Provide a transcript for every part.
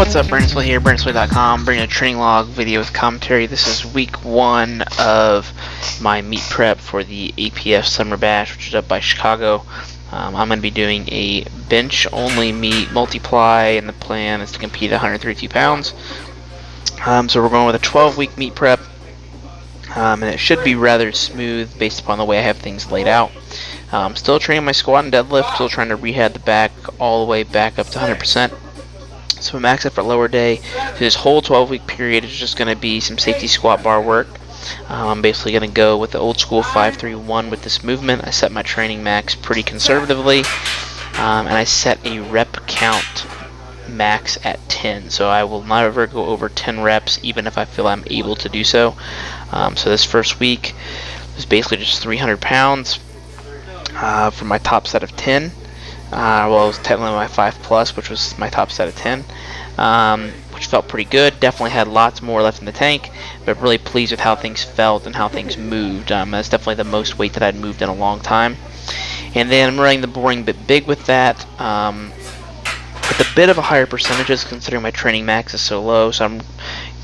What's up, Smitley here, Smitley.com, bringing a training log video with commentary. This is week 1 of my meet prep for the APF Summer Bash, which is up by Chicago. I'm going to be doing a bench-only meet multiply, and the plan is to compete at 132 pounds. So we're going with a 12-week meet prep, and it should be rather smooth based upon the way I have things laid out. Still training my squat and deadlift, still trying to rehab the back all the way back up to 100%. So max effort lower day. So this whole 12-week period is just going to be some safety squat bar work. I'm basically going to go with the old school 5-3-1 with this movement. I set my training max pretty conservatively, and I set a rep count max at 10. So I will never go over 10 reps, even if I feel I'm able to do so. So this first week was basically just 300 pounds for my top set of 10. Well, it was technically my 5+, which was my top set of 10, which felt pretty good. Definitely had lots more left in the tank, but really pleased with how things felt and how things moved. That's definitely the most weight that I'd moved in a long time. And then I'm running the boring bit big with that, with a bit of a higher percentages considering my training max is so low. So I'm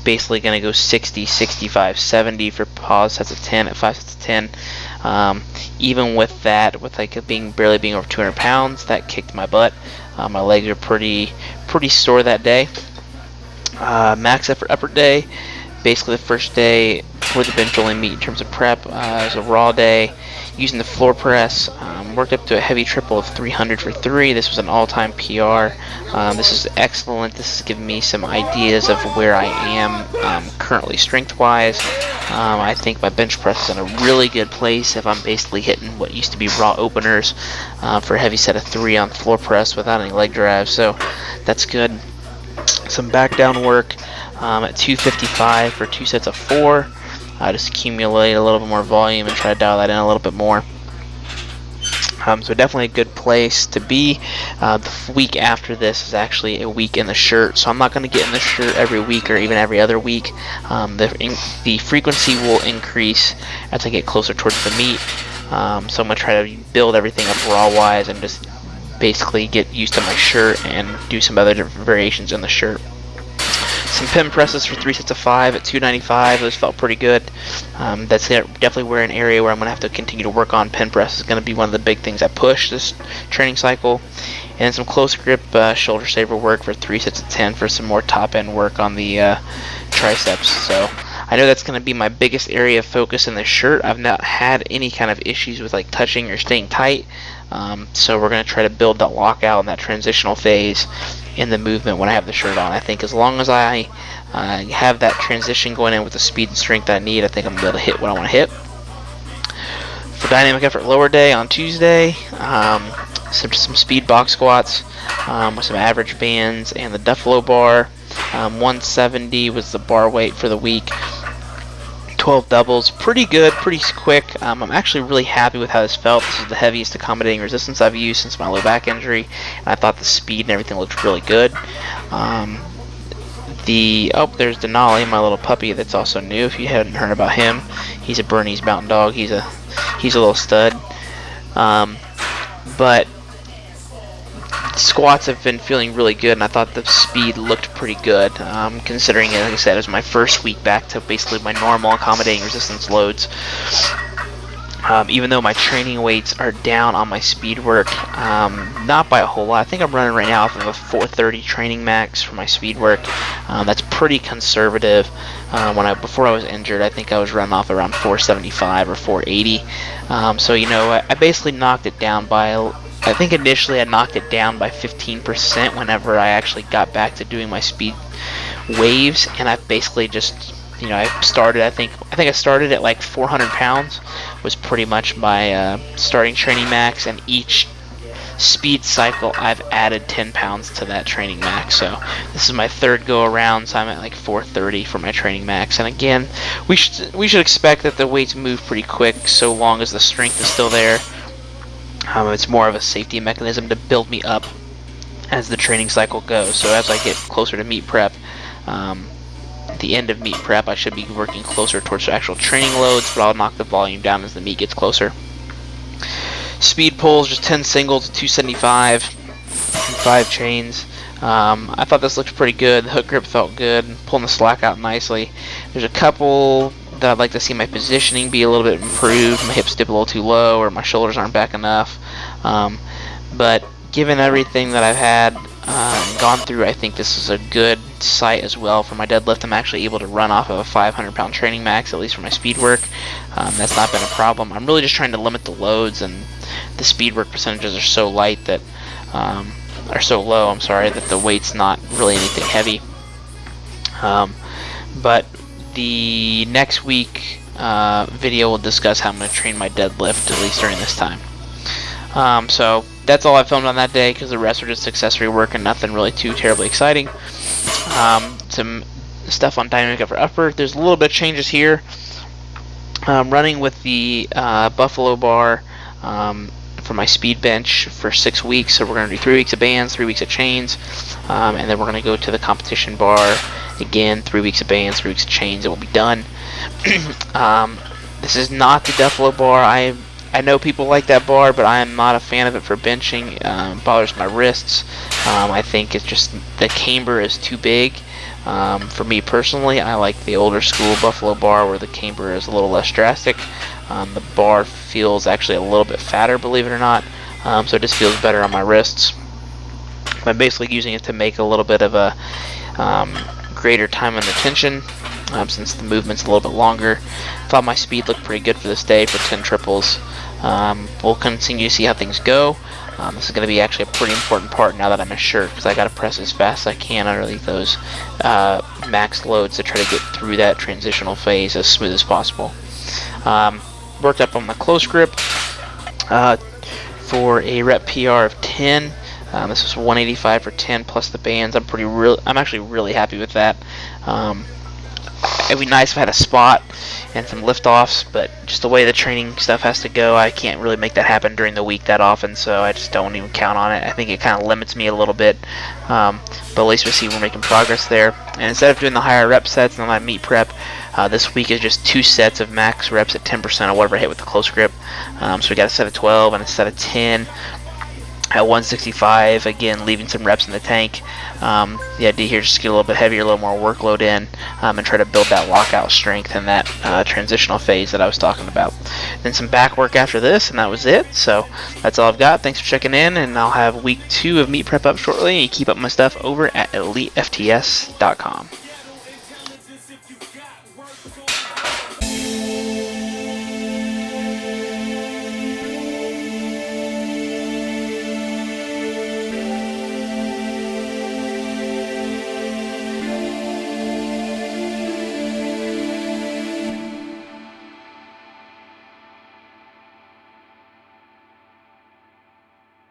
basically going to go 60, 65, 70 for pause sets of 10 at 5 sets of 10. Even with that, with like barely being over 200 pounds, that kicked my butt. My legs are pretty sore that day. Max effort upper day, basically the first day for the bench only meet in terms of prep. It was a raw day using the floor press. Worked up to a heavy triple of 300 for 3. This was an all-time PR. This is excellent. This has given me some ideas of where I am currently strength-wise. I think my bench press is in a really good place if I'm basically hitting what used to be raw openers for a heavy set of 3 on floor press without any leg drive. So that's good. Some back down work at 255 for 2 sets of 4. Just accumulate a little bit more volume and try to dial that in a little bit more. So definitely a good place to be. The week after this is actually a week in the shirt, so I'm not going to get in the shirt every week or even every other week. The frequency will increase as I get closer towards the meet. So I'm going to try to build everything up raw-wise and just basically get used to my shirt and do some other different variations in the shirt. Some pin presses for 3 sets of 5 at 295. Those felt pretty good. That's definitely an area where I'm going to have to continue to work on. Pin press is going to be one of the big things I push this training cycle. And some close grip shoulder saver work for 3 sets of 10 for some more top end work on the triceps. So I know that's going to be my biggest area of focus in this shirt. I've not had any kind of issues with like touching or staying tight. So we're going to try to build that lockout and that transitional phase in the movement when I have the shirt on. I think as long as I have that transition going in with the speed and strength I need, I think I'm going to be able to hit what I want to hit. For dynamic effort lower day on Tuesday, some speed box squats with some average bands and the Duffalo bar. 170 was the bar weight for the week. 12 doubles, pretty good, pretty quick. I'm actually really happy with how this felt. This is the heaviest accommodating resistance I've used since my low back injury, and I thought the speed and everything looked really good. There's Denali, my little puppy that's also new. If you hadn't heard about him, he's a Bernese Mountain Dog. He's a little stud. But squats have been feeling really good, and I thought the speed looked pretty good, considering, like I said, it was my first week back to basically my normal accommodating resistance loads. Even though my training weights are down on my speed work, not by a whole lot. I think I'm running right now off of a 430 training max for my speed work. That's pretty conservative. Before I was injured, I think I was running off around 475 or 480. So I basically knocked it down by. I think initially I knocked it down by 15% whenever I actually got back to doing my speed waves, and I basically just, I started. I think I started at like 400 pounds was pretty much my starting training max, and each speed cycle I've added 10 pounds to that training max. So this is my third go around, so I'm at like 430 for my training max. And again, we should expect that the weights move pretty quick so long as the strength is still there. It's more of a safety mechanism to build me up as the training cycle goes. So as I get closer to meet prep, at the end of meet prep, I should be working closer towards actual training loads, but I'll knock the volume down as the meet gets closer. Speed pulls, just 10 singles, 275, 5 chains. I thought this looked pretty good. The hook grip felt good, pulling the slack out nicely. There's a couple that I'd like to see my positioning be a little bit improved. My hips dip a little too low, or my shoulders aren't back enough. But given everything that I've had gone through, I think this is a good sight as well for my deadlift. I'm actually able to run off of a 500-pound training max, at least for my speed work. That's not been a problem. I'm really just trying to limit the loads, and the speed work percentages are so light that are so low, I'm sorry, that the weight's not really anything heavy. But the next week video will discuss how I'm going to train my deadlift, at least during this time. So that's all I filmed on that day, because the rest were just accessory work and nothing really too terribly exciting. Some stuff on dynamic for upper. There's a little bit of changes here. Running with the Buffalo bar for my speed bench for 6 weeks. So we're going to do 3 weeks of bands, 3 weeks of chains, and then we're going to go to the competition bar again, 3 weeks of bands, 3 weeks of chains, and we'll be done. This is not the Buffalo bar. I know people like that bar, but I am not a fan of it for benching. It bothers my wrists. I think it's just the camber is too big. For me personally, I like the older school Buffalo bar where the camber is a little less drastic. The bar feels actually a little bit fatter, believe it or not, so it just feels better on my wrists. I'm basically using it to make a little bit of a greater time and attention, since the movement's a little bit longer. Thought my speed looked pretty good for this day for 10 triples. We'll continue to see how things go. This is going to be actually a pretty important part now that I'm a shirt, because I got to press as fast as I can underneath those max loads to try to get through that transitional phase as smooth as possible. Worked up on my close grip for a rep PR of 10. This was 185 for 10 plus the bands. I'm actually really happy with that. It'd be nice if I had a spot and some lift-offs, but just the way the training stuff has to go, I can't really make that happen during the week that often, so I just don't even count on it. I think it kind of limits me a little bit, but at least we see we're making progress there. And instead of doing the higher rep sets on my meet prep, this week is just 2 sets of max reps at 10% of whatever I hit with the close grip. So we got a set of 12 and a set of 10 at 165, again leaving some reps in the tank. The idea here is just to get a little bit heavier, a little more workload in, and try to build that lockout strength in that transitional phase that I was talking about. Then some back work after this, and that was it. So that's all I've got. Thanks for checking in, and I'll have week 2 of meet prep up shortly. You keep up my stuff over at elitefts.com.